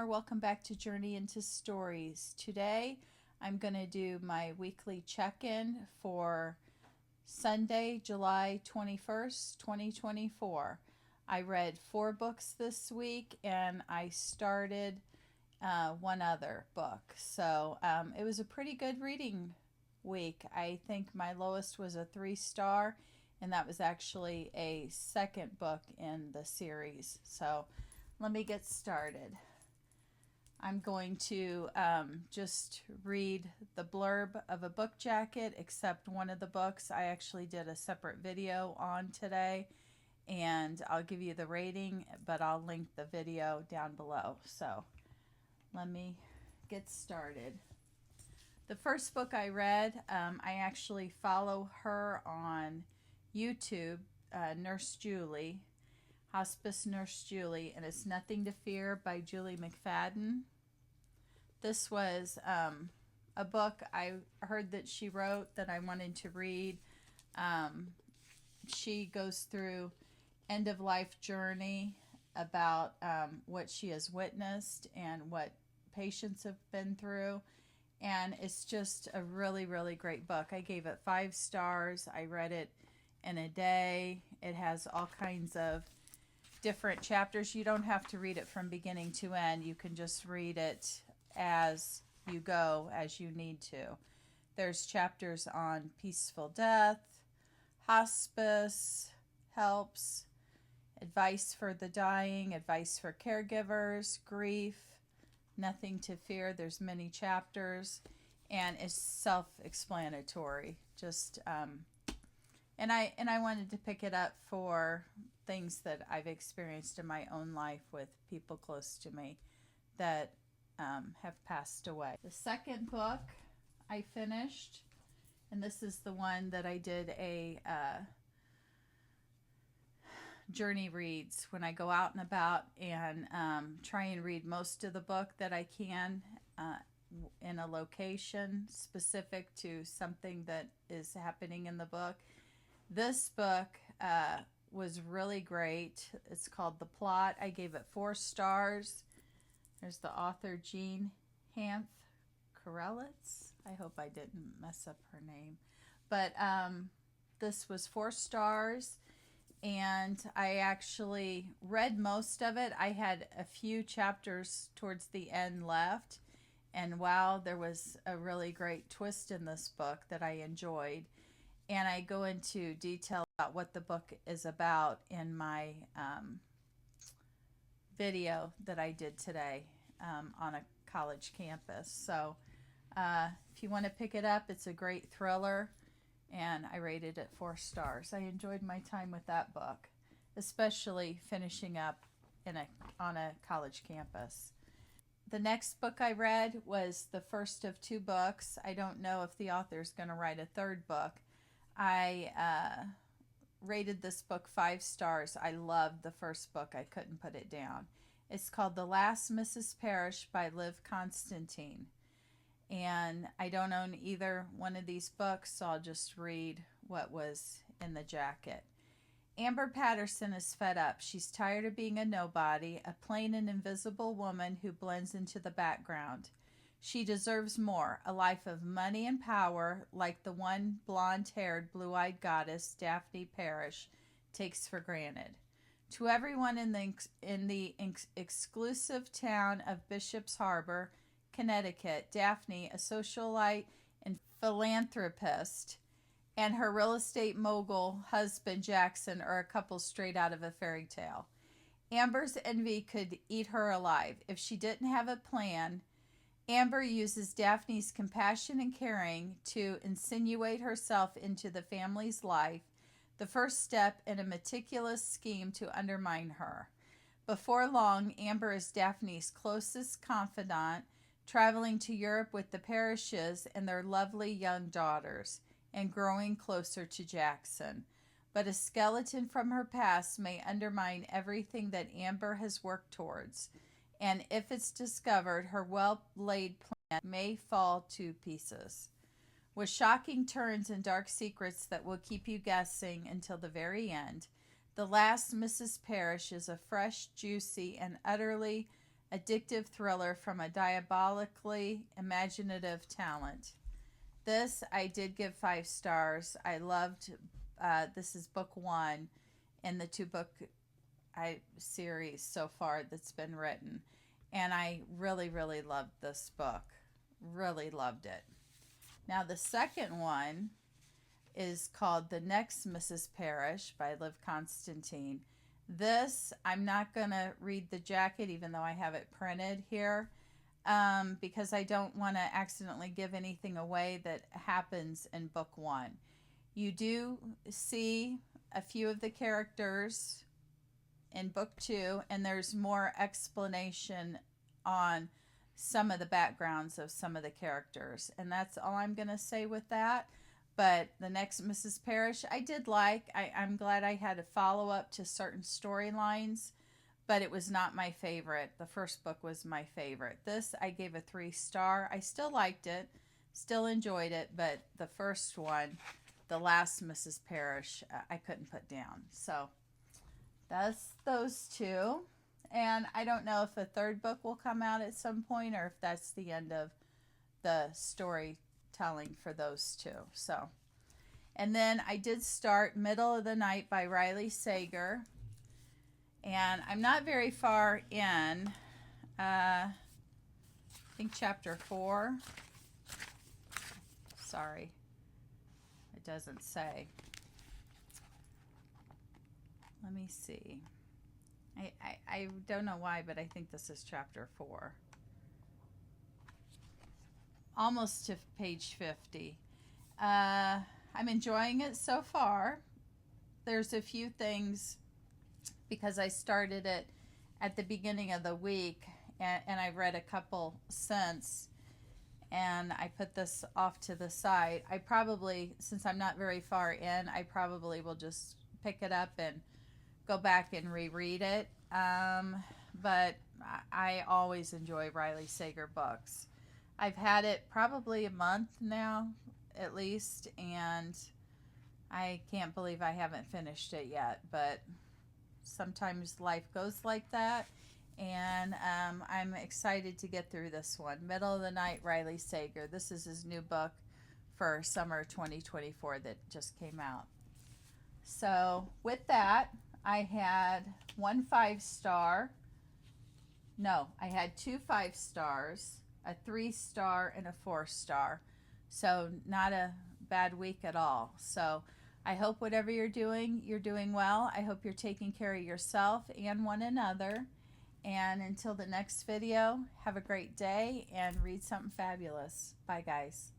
Welcome back to Journey into Stories. Today I'm going to do my weekly check-in for Sunday, July 21st, 2024. I read 4 books this week and I started one other book. So it was a pretty good reading week. I think my lowest was a 3-star, and that was actually a second book in the series. So let me get started. I'm going to just read the blurb of a book jacket, except one of the books I actually did a separate video on today, and I'll give you the rating, but I'll link the video down below. So let me get started. The first book I read, I actually follow her on YouTube, Nurse Julie, Hospice Nurse Julie, and it's Nothing to Fear by Julie McFadden. This was a book I heard that she wrote that I wanted to read. She goes through end-of-life journey about what she has witnessed and what patients have been through. And it's just a really, really great book. I gave it 5 stars. I read it in a day. It has all kinds of different chapters. You don't have to read it from beginning to end. You can just read it as you go, as you need to. There's chapters on peaceful death, hospice, helps, advice for the dying, advice for caregivers, grief, nothing to fear. There's many chapters, and it's self-explanatory. Just and I wanted to pick it up for things that I've experienced in my own life with people close to me that have passed away. The second book I finished, and this is the one that I did a journey reads when I go out and about, and try and read most of the book that I can in a location specific to something that is happening in the book. This book was really great. It's called The Plot. I gave it 4 stars. There's the author, Jean Hanff Korelitz. I hope I didn't mess up her name. But this was 4 stars, and I actually read most of it. I had a few chapters towards the end left, and wow, there was a really great twist in this book that I enjoyed. And I go into detail about what the book is about in my video that I did today on a college campus. So if you want to pick it up, it's a great thriller, and I rated it 4 stars. I enjoyed my time with that book, especially finishing up on a college campus. The next book I read was the first of 2 books. I don't know if the author is going to write a 3rd book. I rated this book 5 stars. I loved the first book. I couldn't put it down. It's called The Last Mrs. Parrish by Liv Constantine. And I don't own either one of these books, so I'll just read what was in the jacket. Amber Patterson is fed up. She's tired of being a nobody, a plain and invisible woman who blends into the background. She deserves more, a life of money and power like the one blonde-haired, blue-eyed goddess Daphne Parrish takes for granted. To everyone in the exclusive town of Bishop's Harbor, Connecticut, Daphne, a socialite and philanthropist, and her real estate mogul husband Jackson are a couple straight out of a fairy tale. Amber's envy could eat her alive. If she didn't have a plan, Amber uses Daphne's compassion and caring to insinuate herself into the family's life, the first step in a meticulous scheme to undermine her. Before long, Amber is Daphne's closest confidant, traveling to Europe with the Parrishes and their lovely young daughters, and growing closer to Jackson. But a skeleton from her past may undermine everything that Amber has worked towards, and if it's discovered, her well-laid plan may fall to pieces. With shocking turns and dark secrets that will keep you guessing until the very end, The Last Mrs. Parrish is a fresh, juicy, and utterly addictive thriller from a diabolically imaginative talent. This I did give 5 stars. I loved, this is book 1 in the 2-book series so far that's been written. And I really, really loved this book. Really loved it. Now the second one is called The Next Mrs. Parrish by Liv Constantine. This, I'm not going to read the jacket even though I have it printed here, because I don't want to accidentally give anything away that happens in book 1. You do see a few of the characters in book 2, and there's more explanation on some of the backgrounds of some of the characters, and that's all I'm going to say with that. But The Next Mrs. Parrish, I did like. I'm glad I had a follow-up to certain storylines, but it was not my favorite. The first book was my favorite. This, I gave a 3-star. I still liked it, still enjoyed it, but the first one, The Last Mrs. Parrish, I couldn't put down. So that's those 2. And I don't know if a 3rd book will come out at some point or if that's the end of the storytelling for those 2. So, and then I did start Middle of the Night by Riley Sager. And I'm not very far in, I think chapter 4. Sorry, it doesn't say. Let me see. I don't know why, but I think this is chapter 4. Almost to page 50. I'm enjoying it so far. There's a few things, because I started it at the beginning of the week, and I read a couple since, and I put this off to the side. I probably, since I'm not very far in, I probably will just pick it up and go back and reread it. But I always enjoy Riley Sager books. I've had it probably a month now, at least, and I can't believe I haven't finished it yet, but sometimes life goes like that, and I'm excited to get through this one. Middle of the Night, Riley Sager. This is his new book for summer 2024 that just came out. So with that, I had 1 5-star. No, I had 2 5-stars, a 3-star, and a 4-star. So not a bad week at all. So I hope whatever you're doing well. I hope you're taking care of yourself and one another. And until the next video, have a great day and read something fabulous. Bye, guys.